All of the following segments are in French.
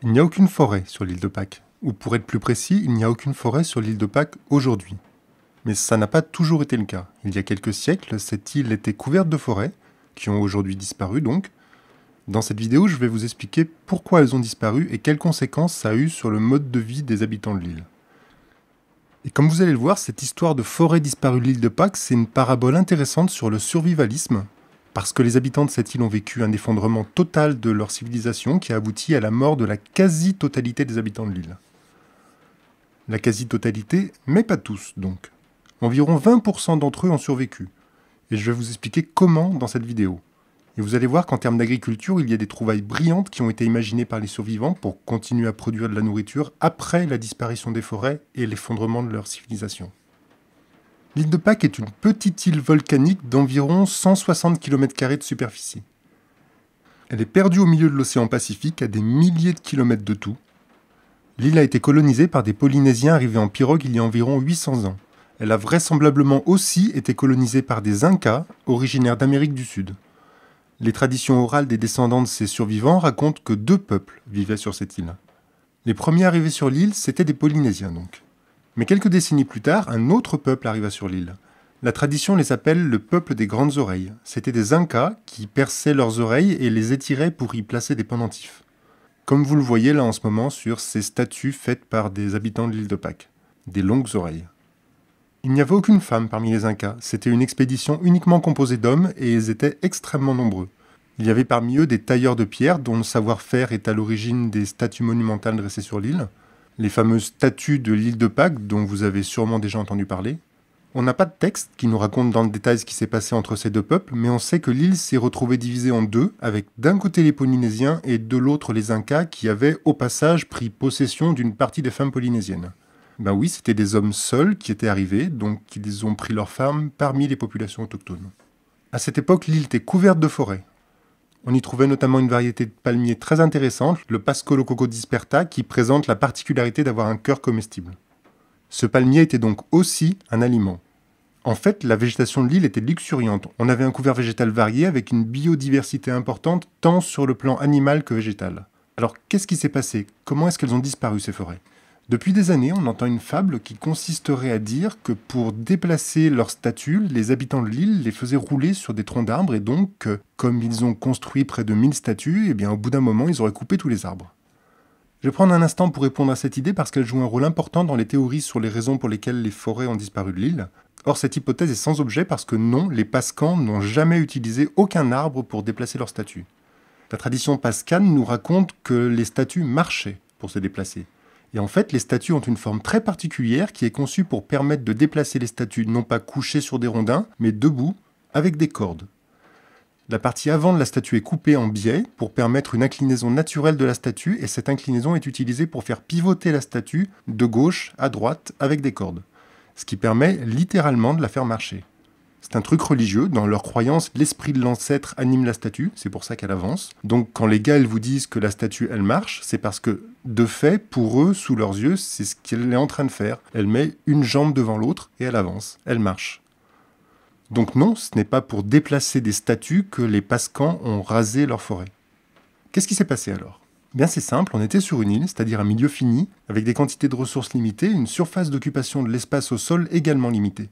Il n'y a aucune forêt sur l'île de Pâques. Ou pour être plus précis, il n'y a aucune forêt sur l'île de Pâques aujourd'hui. Mais ça n'a pas toujours été le cas. Il y a quelques siècles, cette île était couverte de forêts, qui ont aujourd'hui disparu donc. Dans cette vidéo, je vais vous expliquer pourquoi elles ont disparu et quelles conséquences ça a eu sur le mode de vie des habitants de l'île. Et comme vous allez le voir, cette histoire de forêt disparue de l'île de Pâques, c'est une parabole intéressante sur le survivalisme, parce que les habitants de cette île ont vécu un effondrement total de leur civilisation qui a abouti à la mort de la quasi-totalité des habitants de l'île. La quasi-totalité, mais pas tous donc. Environ 20% d'entre eux ont survécu. Et je vais vous expliquer comment dans cette vidéo. Et vous allez voir qu'en termes d'agriculture, il y a des trouvailles brillantes qui ont été imaginées par les survivants pour continuer à produire de la nourriture après la disparition des forêts et l'effondrement de leur civilisation. L'île de Pâques est une petite île volcanique d'environ 160 km² de superficie. Elle est perdue au milieu de l'océan Pacifique à des milliers de kilomètres de tout. L'île a été colonisée par des Polynésiens arrivés en pirogue il y a environ 800 ans. Elle a vraisemblablement aussi été colonisée par des Incas, originaires d'Amérique du Sud. Les traditions orales des descendants de ces survivants racontent que 2 peuples vivaient sur cette île. Les premiers arrivés sur l'île, c'étaient des Polynésiens donc. Mais quelques décennies plus tard, un autre peuple arriva sur l'île. La tradition les appelle le peuple des grandes oreilles. C'étaient des Incas qui perçaient leurs oreilles et les étiraient pour y placer des pendentifs. Comme vous le voyez là en ce moment sur ces statues faites par des habitants de l'île de Pâques. Des longues oreilles. Il n'y avait aucune femme parmi les Incas. C'était une expédition uniquement composée d'hommes et ils étaient extrêmement nombreux. Il y avait parmi eux des tailleurs de pierre dont le savoir-faire est à l'origine des statues monumentales dressées sur l'île. Les fameuses statues de l'île de Pâques dont vous avez sûrement déjà entendu parler. On n'a pas de texte qui nous raconte dans le détail ce qui s'est passé entre ces 2 peuples, mais on sait que l'île s'est retrouvée divisée en 2, avec d'un côté les Polynésiens et de l'autre les Incas qui avaient au passage pris possession d'une partie des femmes polynésiennes. Ben oui, c'était des hommes seuls qui étaient arrivés, donc ils ont pris leurs femmes parmi les populations autochtones. À cette époque, l'île était couverte de forêts. On y trouvait notamment une variété de palmiers très intéressante, le Pascolococo disperta, qui présente la particularité d'avoir un cœur comestible. Ce palmier était donc aussi un aliment. En fait, la végétation de l'île était luxuriante. On avait un couvert végétal varié avec une biodiversité importante, tant sur le plan animal que végétal. Alors, qu'est-ce qui s'est passé? Comment est-ce qu'elles ont disparu, ces forêts? Depuis des années, on entend une fable qui consisterait à dire que pour déplacer leurs statues, les habitants de l'île les faisaient rouler sur des troncs d'arbres et donc, comme ils ont construit près de 1000 statues, eh bien, au bout d'un moment, ils auraient coupé tous les arbres. Je vais prendre un instant pour répondre à cette idée parce qu'elle joue un rôle important dans les théories sur les raisons pour lesquelles les forêts ont disparu de l'île. Or, cette hypothèse est sans objet parce que non, les Pascans n'ont jamais utilisé aucun arbre pour déplacer leurs statues. La tradition pascane nous raconte que les statues marchaient pour se déplacer. Et en fait, les statues ont une forme très particulière qui est conçue pour permettre de déplacer les statues non pas couchées sur des rondins, mais debout, avec des cordes. La partie avant de la statue est coupée en biais pour permettre une inclinaison naturelle de la statue et cette inclinaison est utilisée pour faire pivoter la statue de gauche à droite avec des cordes. Ce qui permet littéralement de la faire marcher. C'est un truc religieux, dans leur croyance, l'esprit de l'ancêtre anime la statue, c'est pour ça qu'elle avance. Donc quand les gars vous disent que la statue elle marche, c'est parce que, de fait, pour eux, sous leurs yeux, c'est ce qu'elle est en train de faire. Elle met une jambe devant l'autre et elle avance, elle marche. Donc non, ce n'est pas pour déplacer des statues que les Pascans ont rasé leur forêt. Qu'est-ce qui s'est passé alors? Bien c'est simple, on était sur une île, c'est-à-dire un milieu fini, avec des quantités de ressources limitées, une surface d'occupation de l'espace au sol également limitée.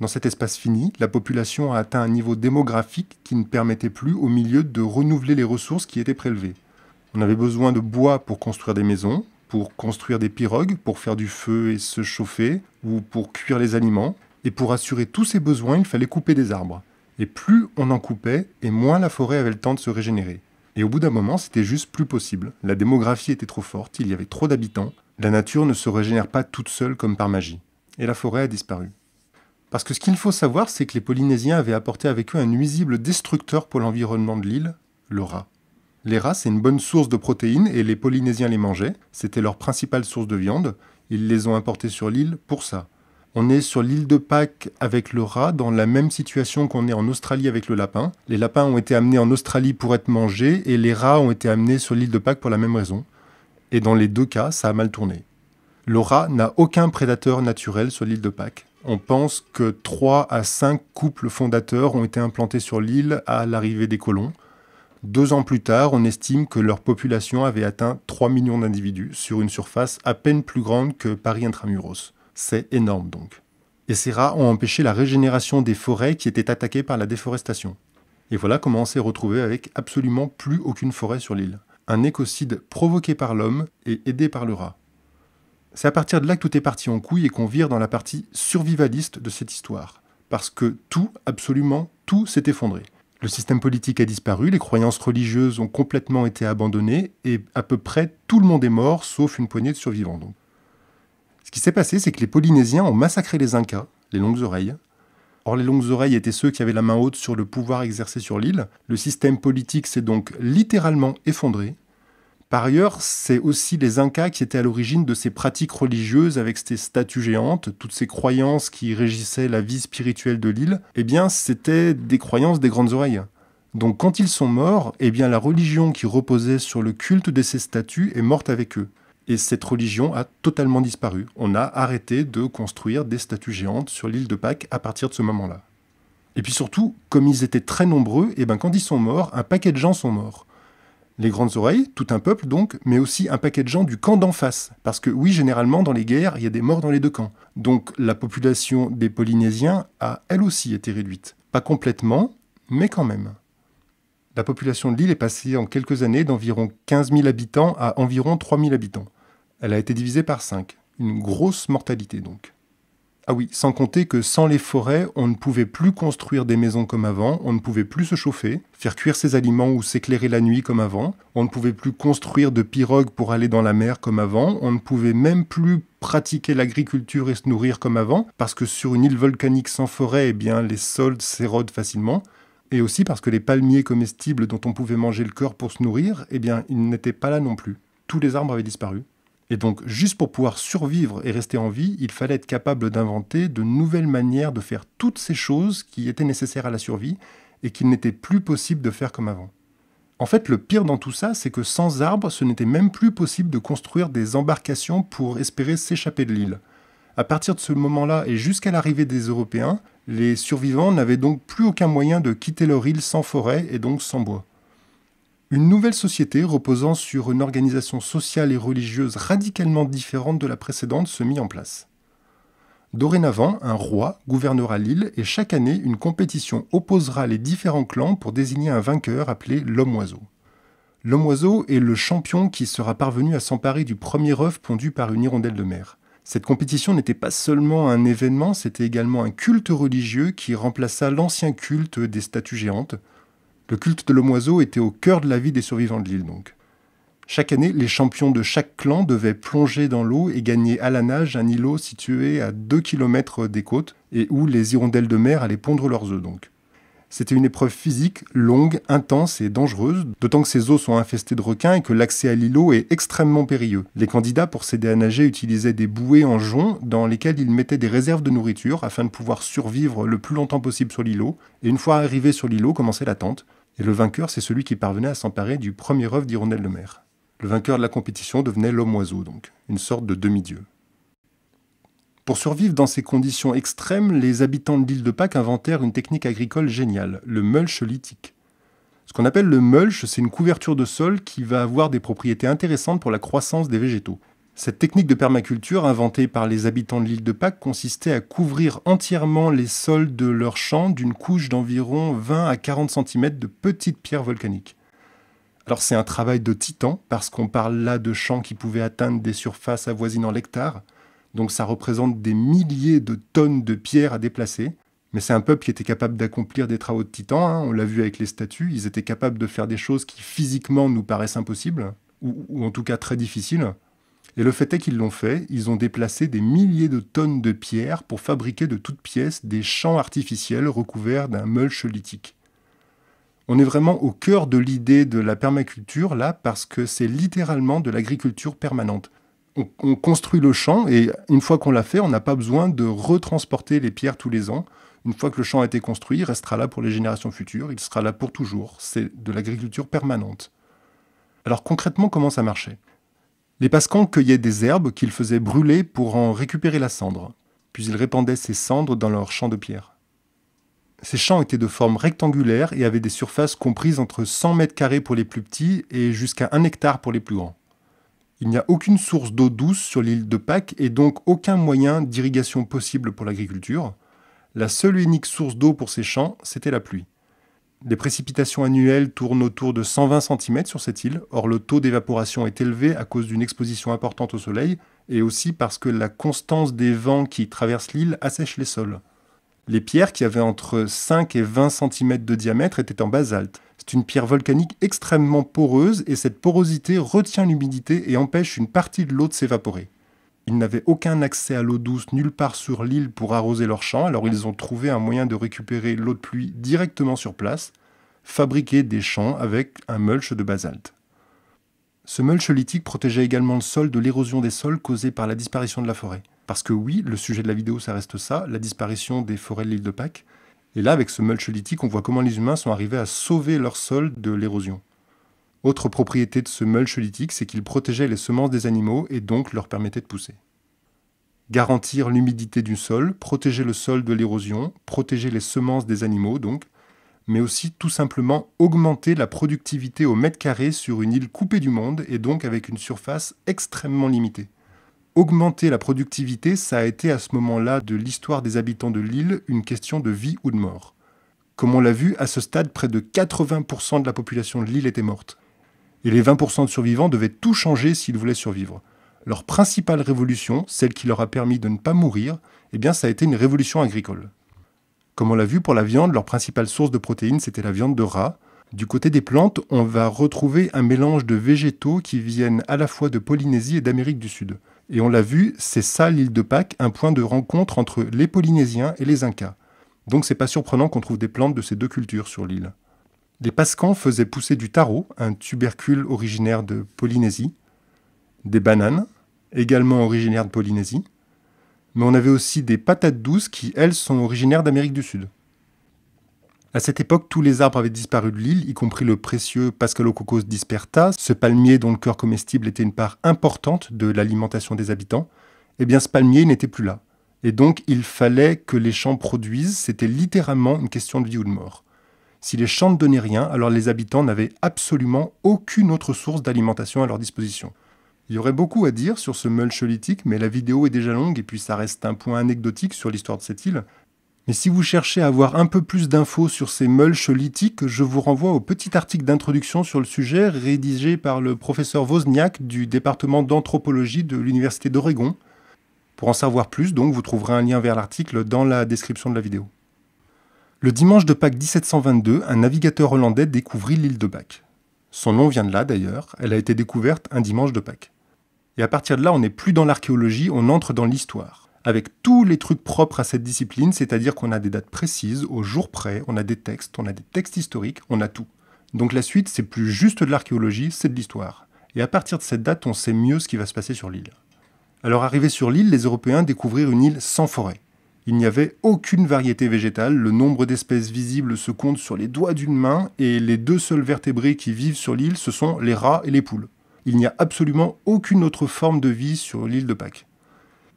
Dans cet espace fini, la population a atteint un niveau démographique qui ne permettait plus au milieu de renouveler les ressources qui étaient prélevées. On avait besoin de bois pour construire des maisons, pour construire des pirogues, pour faire du feu et se chauffer, ou pour cuire les aliments. Et pour assurer tous ces besoins, il fallait couper des arbres. Et plus on en coupait, et moins la forêt avait le temps de se régénérer. Et au bout d'un moment, c'était juste plus possible. La démographie était trop forte, il y avait trop d'habitants. La nature ne se régénère pas toute seule comme par magie. Et la forêt a disparu. Parce que ce qu'il faut savoir, c'est que les Polynésiens avaient apporté avec eux un nuisible destructeur pour l'environnement de l'île, le rat. Les rats, c'est une bonne source de protéines et les Polynésiens les mangeaient. C'était leur principale source de viande. Ils les ont importés sur l'île pour ça. On est sur l'île de Pâques avec le rat dans la même situation qu'on est en Australie avec le lapin. Les lapins ont été amenés en Australie pour être mangés et les rats ont été amenés sur l'île de Pâques pour la même raison. Et dans les 2 cas, ça a mal tourné. Le rat n'a aucun prédateur naturel sur l'île de Pâques. On pense que 3 à 5 couples fondateurs ont été implantés sur l'île à l'arrivée des colons. 2 ans plus tard, on estime que leur population avait atteint 3 millions d'individus sur une surface à peine plus grande que Paris intramuros. C'est énorme donc. Et ces rats ont empêché la régénération des forêts qui étaient attaquées par la déforestation. Et voilà comment on s'est retrouvé avec absolument plus aucune forêt sur l'île. Un écocide provoqué par l'homme et aidé par le rat. C'est à partir de là que tout est parti en couille et qu'on vire dans la partie survivaliste de cette histoire. Parce que tout, absolument tout, s'est effondré. Le système politique a disparu, les croyances religieuses ont complètement été abandonnées et à peu près tout le monde est mort, sauf une poignée de survivants. Donc. Ce qui s'est passé, c'est que les Polynésiens ont massacré les Incas, les longues oreilles. Or, les longues oreilles étaient ceux qui avaient la main haute sur le pouvoir exercé sur l'île. Le système politique s'est donc littéralement effondré. Par ailleurs, c'est aussi les Incas qui étaient à l'origine de ces pratiques religieuses avec ces statues géantes, toutes ces croyances qui régissaient la vie spirituelle de l'île, eh bien, c'était des croyances des grandes oreilles. Donc, quand ils sont morts, eh bien, la religion qui reposait sur le culte de ces statues est morte avec eux. Et cette religion a totalement disparu. On a arrêté de construire des statues géantes sur l'île de Pâques à partir de ce moment-là. Et puis surtout, comme ils étaient très nombreux, eh bien, quand ils sont morts, un paquet de gens sont morts. Les grandes oreilles, tout un peuple donc, mais aussi un paquet de gens du camp d'en face. Parce que oui, généralement, dans les guerres, il y a des morts dans les deux camps. Donc la population des Polynésiens a elle aussi été réduite. Pas complètement, mais quand même. La population de l'île est passée en quelques années d'environ 15 000 habitants à environ 3 000 habitants. Elle a été divisée par 5. Une grosse mortalité donc. Ah oui, sans compter que sans les forêts, on ne pouvait plus construire des maisons comme avant, on ne pouvait plus se chauffer, faire cuire ses aliments ou s'éclairer la nuit comme avant, on ne pouvait plus construire de pirogues pour aller dans la mer comme avant, on ne pouvait même plus pratiquer l'agriculture et se nourrir comme avant, parce que sur une île volcanique sans forêt, eh bien, les sols s'érodent facilement, et aussi parce que les palmiers comestibles dont on pouvait manger le corps pour se nourrir, eh bien, ils n'étaient pas là non plus. Tous les arbres avaient disparu. Et donc, juste pour pouvoir survivre et rester en vie, il fallait être capable d'inventer de nouvelles manières de faire toutes ces choses qui étaient nécessaires à la survie et qu'il n'était plus possible de faire comme avant. En fait, le pire dans tout ça, c'est que sans arbres, ce n'était même plus possible de construire des embarcations pour espérer s'échapper de l'île. À partir de ce moment-là et jusqu'à l'arrivée des Européens, les survivants n'avaient donc plus aucun moyen de quitter leur île sans forêt et donc sans bois. Une nouvelle société reposant sur une organisation sociale et religieuse radicalement différente de la précédente se mit en place. Dorénavant, un roi gouvernera l'île et chaque année, une compétition opposera les différents clans pour désigner un vainqueur appelé l'homme-oiseau. L'homme-oiseau est le champion qui sera parvenu à s'emparer du premier œuf pondu par une hirondelle de mer. Cette compétition n'était pas seulement un événement, c'était également un culte religieux qui remplaça l'ancien culte des statues géantes. Le culte de l'homme-oiseau était au cœur de la vie des survivants de l'île donc. Chaque année, les champions de chaque clan devaient plonger dans l'eau et gagner à la nage un îlot situé à 2 km des côtes et où les hirondelles de mer allaient pondre leurs œufs donc. C'était une épreuve physique, longue, intense et dangereuse, d'autant que ces eaux sont infestées de requins et que l'accès à l'îlot est extrêmement périlleux. Les candidats, pour s'aider à nager, utilisaient des bouées en jonc dans lesquelles ils mettaient des réserves de nourriture afin de pouvoir survivre le plus longtemps possible sur l'îlot. Et une fois arrivés sur l'îlot, commençait l'attente. Et le vainqueur, c'est celui qui parvenait à s'emparer du premier œuf d'hirondelle de mer. Le vainqueur de la compétition devenait l'homme-oiseau, donc, une sorte de demi-dieu. Pour survivre dans ces conditions extrêmes, les habitants de l'île de Pâques inventèrent une technique agricole géniale, le mulch lithique. Ce qu'on appelle le mulch, c'est une couverture de sol qui va avoir des propriétés intéressantes pour la croissance des végétaux. Cette technique de permaculture inventée par les habitants de l'île de Pâques consistait à couvrir entièrement les sols de leurs champs d'une couche d'environ 20 à 40 cm de petites pierres volcaniques. Alors c'est un travail de titan, parce qu'on parle là de champs qui pouvaient atteindre des surfaces avoisinant l'hectare, donc ça représente des milliers de tonnes de pierres à déplacer, mais c'est un peuple qui était capable d'accomplir des travaux de titan, on l'a vu avec les statues, ils étaient capables de faire des choses qui physiquement nous paraissent impossibles, ou en tout cas très difficiles. Et le fait est qu'ils l'ont fait, ils ont déplacé des milliers de tonnes de pierres pour fabriquer de toutes pièces des champs artificiels recouverts d'un mulch lithique. On est vraiment au cœur de l'idée de la permaculture là, parce que c'est littéralement de l'agriculture permanente. On construit le champ et une fois qu'on l'a fait, on n'a pas besoin de retransporter les pierres tous les ans. Une fois que le champ a été construit, il restera là pour les générations futures, il sera là pour toujours. C'est de l'agriculture permanente. Alors concrètement, comment ça marchait ? Les Pascans cueillaient des herbes qu'ils faisaient brûler pour en récupérer la cendre. Puis ils répandaient ces cendres dans leurs champs de pierre. Ces champs étaient de forme rectangulaire et avaient des surfaces comprises entre 100 mètres carrés pour les plus petits et jusqu'à 1 hectare pour les plus grands. Il n'y a aucune source d'eau douce sur l'île de Pâques et donc aucun moyen d'irrigation possible pour l'agriculture. La seule et unique source d'eau pour ces champs, c'était la pluie. Les précipitations annuelles tournent autour de 120 cm sur cette île, or le taux d'évaporation est élevé à cause d'une exposition importante au soleil et aussi parce que la constance des vents qui traversent l'île assèche les sols. Les pierres, qui avaient entre 5 et 20 cm de diamètre, étaient en basalte. C'est une pierre volcanique extrêmement poreuse et cette porosité retient l'humidité et empêche une partie de l'eau de s'évaporer. Ils n'avaient aucun accès à l'eau douce nulle part sur l'île pour arroser leurs champs, alors ils ont trouvé un moyen de récupérer l'eau de pluie directement sur place, fabriquer des champs avec un mulch de basalte. Ce mulch lithique protégeait également le sol de l'érosion des sols causée par la disparition de la forêt. Parce que oui, le sujet de la vidéo, ça reste ça, la disparition des forêts de l'île de Pâques. Et là, avec ce mulch lithique, on voit comment les humains sont arrivés à sauver leur sol de l'érosion. Autre propriété de ce mulch lithique, c'est qu'il protégeait les semences des animaux et donc leur permettait de pousser. Garantir l'humidité du sol, protéger le sol de l'érosion, protéger les semences des animaux donc, mais aussi tout simplement augmenter la productivité au mètre carré sur une île coupée du monde et donc avec une surface extrêmement limitée. Augmenter la productivité, ça a été à ce moment-là de l'histoire des habitants de l'île une question de vie ou de mort. Comme on l'a vu, à ce stade, près de 80% de la population de l'île était morte. Et les 20% de survivants devaient tout changer s'ils voulaient survivre. Leur principale révolution, celle qui leur a permis de ne pas mourir, eh bien ça a été une révolution agricole. Comme on l'a vu pour la viande, leur principale source de protéines, c'était la viande de rat. Du côté des plantes, on va retrouver un mélange de végétaux qui viennent à la fois de Polynésie et d'Amérique du Sud. Et on l'a vu, c'est ça l'île de Pâques, un point de rencontre entre les Polynésiens et les Incas. Donc c'est pas surprenant qu'on trouve des plantes de ces deux cultures sur l'île. Les Pascans faisaient pousser du taro, un tubercule originaire de Polynésie, des bananes, également originaires de Polynésie, mais on avait aussi des patates douces qui, elles, sont originaires d'Amérique du Sud. À cette époque, tous les arbres avaient disparu de l'île, y compris le précieux Pascalococos disperta, ce palmier dont le cœur comestible était une part importante de l'alimentation des habitants. Eh bien, ce palmier n'était plus là. Et donc, il fallait que les champs produisent, c'était littéralement une question de vie ou de mort. Si les champs ne donnaient rien, alors les habitants n'avaient absolument aucune autre source d'alimentation à leur disposition. Il y aurait beaucoup à dire sur ce mulch lithique, mais la vidéo est déjà longue et puis ça reste un point anecdotique sur l'histoire de cette île. Mais si vous cherchez à avoir un peu plus d'infos sur ces mulchs lithiques, je vous renvoie au petit article d'introduction sur le sujet rédigé par le professeur Wozniak du département d'anthropologie de l'Université d'Oregon. Pour en savoir plus, donc, vous trouverez un lien vers l'article dans la description de la vidéo. Le dimanche de Pâques 1722, un navigateur hollandais découvrit l'île de Pâques. Son nom vient de là d'ailleurs, elle a été découverte un dimanche de Pâques. Et à partir de là, on n'est plus dans l'archéologie, on entre dans l'histoire. Avec tous les trucs propres à cette discipline, c'est-à-dire qu'on a des dates précises, au jour près, on a des textes historiques, on a tout. Donc la suite, c'est plus juste de l'archéologie, c'est de l'histoire. Et à partir de cette date, on sait mieux ce qui va se passer sur l'île. Alors arrivés sur l'île, les Européens découvrirent une île sans forêt. Il n'y avait aucune variété végétale, le nombre d'espèces visibles se compte sur les doigts d'une main, et les deux seuls vertébrés qui vivent sur l'île, ce sont les rats et les poules. Il n'y a absolument aucune autre forme de vie sur l'île de Pâques.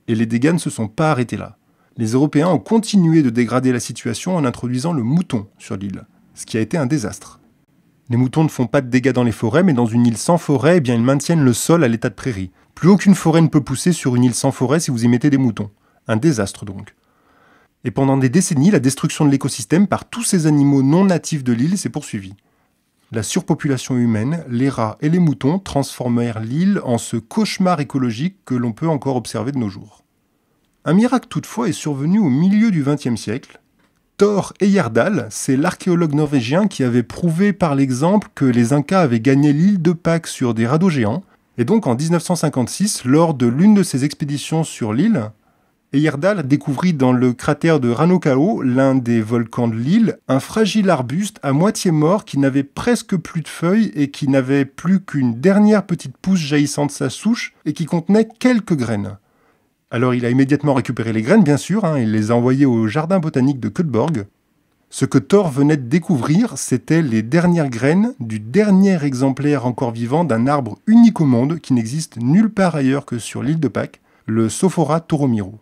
Et les dégâts ne se sont pas arrêtés là. Les Européens ont continué de dégrader la situation en introduisant le mouton sur l'île, ce qui a été un désastre. Les moutons ne font pas de dégâts dans les forêts, mais dans une île sans forêt, eh bien, ils maintiennent le sol à l'état de prairie. Plus aucune forêt ne peut pousser sur une île sans forêt si vous y mettez des moutons. Un désastre donc. Et pendant des décennies, la destruction de l'écosystème par tous ces animaux non natifs de l'île s'est poursuivie. La surpopulation humaine, les rats et les moutons transformèrent l'île en ce cauchemar écologique que l'on peut encore observer de nos jours. Un miracle toutefois est survenu au milieu du XXe siècle. Thor Heyerdahl, c'est l'archéologue norvégien qui avait prouvé par l'exemple que les Incas avaient gagné l'île de Pâques sur des radeaux géants. Et donc en 1956, lors de l'une de ses expéditions sur l'île, Heyerdahl découvrit dans le cratère de Ranokao, l'un des volcans de l'île, un fragile arbuste à moitié mort qui n'avait presque plus de feuilles et qui n'avait plus qu'une dernière petite pousse jaillissant de sa souche et qui contenait quelques graines. Alors il a immédiatement récupéré les graines, bien sûr, il les a envoyées au jardin botanique de Göteborg. Ce que Thor venait de découvrir, c'était les dernières graines du dernier exemplaire encore vivant d'un arbre unique au monde qui n'existe nulle part ailleurs que sur l'île de Pâques, le Sophora toromiro.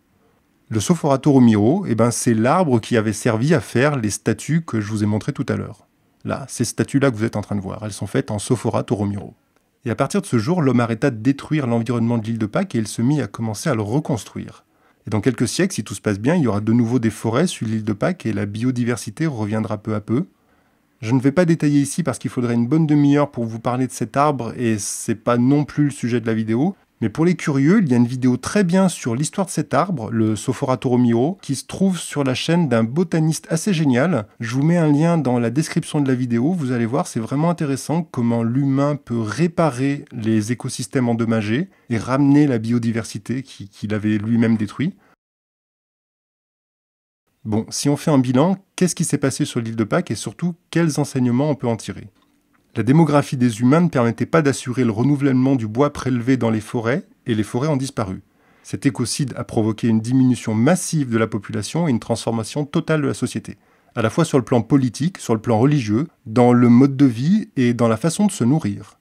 Le Sophora Toromiro, c'est l'arbre qui avait servi à faire les statues que je vous ai montrées tout à l'heure. Là, ces statues-là que vous êtes en train de voir, elles sont faites en Sophora Toromiro. Et à partir de ce jour, l'homme arrêta de détruire l'environnement de l'île de Pâques et il se mit à commencer à le reconstruire. Et dans quelques siècles, si tout se passe bien, il y aura de nouveau des forêts sur l'île de Pâques et la biodiversité reviendra peu à peu. Je ne vais pas détailler ici parce qu'il faudrait une bonne demi-heure pour vous parler de cet arbre et c'est pas non plus le sujet de la vidéo. Mais pour les curieux, il y a une vidéo très bien sur l'histoire de cet arbre, le Sophora Toromiro, qui se trouve sur la chaîne d'un botaniste assez génial. Je vous mets un lien dans la description de la vidéo, vous allez voir, c'est vraiment intéressant comment l'humain peut réparer les écosystèmes endommagés et ramener la biodiversité qu'il avait lui-même détruit. Bon, si on fait un bilan, qu'est-ce qui s'est passé sur l'île de Pâques et surtout, quels enseignements on peut en tirer ? La démographie des humains ne permettait pas d'assurer le renouvellement du bois prélevé dans les forêts, et les forêts ont disparu. Cet écocide a provoqué une diminution massive de la population et une transformation totale de la société, à la fois sur le plan politique, sur le plan religieux, dans le mode de vie et dans la façon de se nourrir.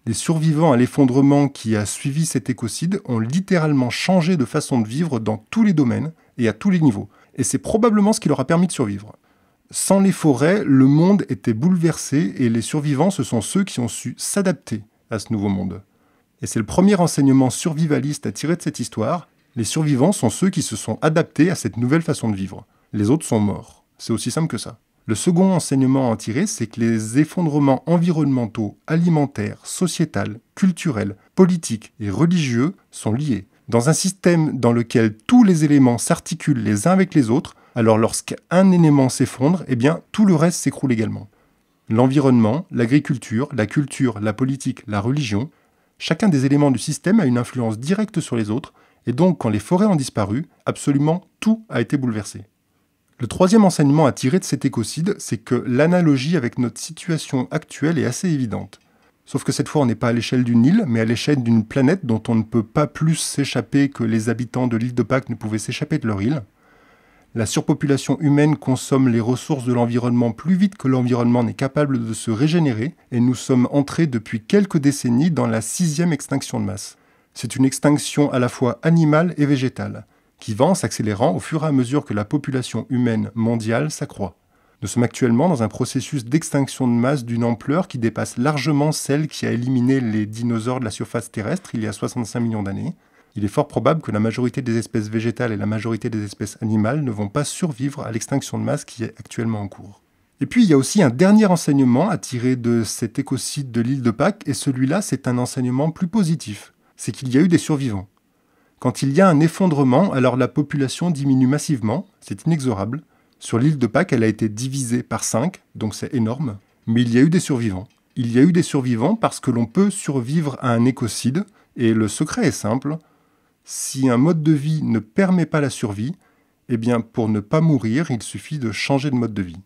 Les survivants à l'effondrement qui a suivi cet écocide ont littéralement changé de façon de vivre dans tous les domaines et à tous les niveaux, et c'est probablement ce qui leur a permis de survivre. Sans les forêts, le monde était bouleversé et les survivants, ce sont ceux qui ont su s'adapter à ce nouveau monde. Et c'est le premier enseignement survivaliste à tirer de cette histoire. Les survivants sont ceux qui se sont adaptés à cette nouvelle façon de vivre. Les autres sont morts. C'est aussi simple que ça. Le second enseignement à en tirer, c'est que les effondrements environnementaux, alimentaires, sociétals, culturels, politiques et religieux sont liés. Dans un système dans lequel tous les éléments s'articulent les uns avec les autres, alors lorsqu'un élément s'effondre, tout le reste s'écroule également. L'environnement, l'agriculture, la culture, la politique, la religion, chacun des éléments du système a une influence directe sur les autres, et donc quand les forêts ont disparu, absolument tout a été bouleversé. Le troisième enseignement à tirer de cet écocide, c'est que l'analogie avec notre situation actuelle est assez évidente. Sauf que cette fois, on n'est pas à l'échelle d'une île, mais à l'échelle d'une planète dont on ne peut pas plus s'échapper que les habitants de l'île de Pâques ne pouvaient s'échapper de leur île. La surpopulation humaine consomme les ressources de l'environnement plus vite que l'environnement n'est capable de se régénérer, et nous sommes entrés depuis quelques décennies dans la 6e extinction de masse. C'est une extinction à la fois animale et végétale, qui va en s'accélérant au fur et à mesure que la population humaine mondiale s'accroît. Nous sommes actuellement dans un processus d'extinction de masse d'une ampleur qui dépasse largement celle qui a éliminé les dinosaures de la surface terrestre il y a 65 millions d'années. Il est fort probable que la majorité des espèces végétales et la majorité des espèces animales ne vont pas survivre à l'extinction de masse qui est actuellement en cours. Et puis il y a aussi un dernier enseignement à tirer de cet écocide de l'île de Pâques, et celui-là c'est un enseignement plus positif. C'est qu'il y a eu des survivants. Quand il y a un effondrement, alors la population diminue massivement, c'est inexorable. Sur l'île de Pâques, elle a été divisée par 5, donc c'est énorme. Mais il y a eu des survivants. Il y a eu des survivants parce que l'on peut survivre à un écocide, et le secret est simple. Si un mode de vie ne permet pas la survie, pour ne pas mourir, il suffit de changer de mode de vie.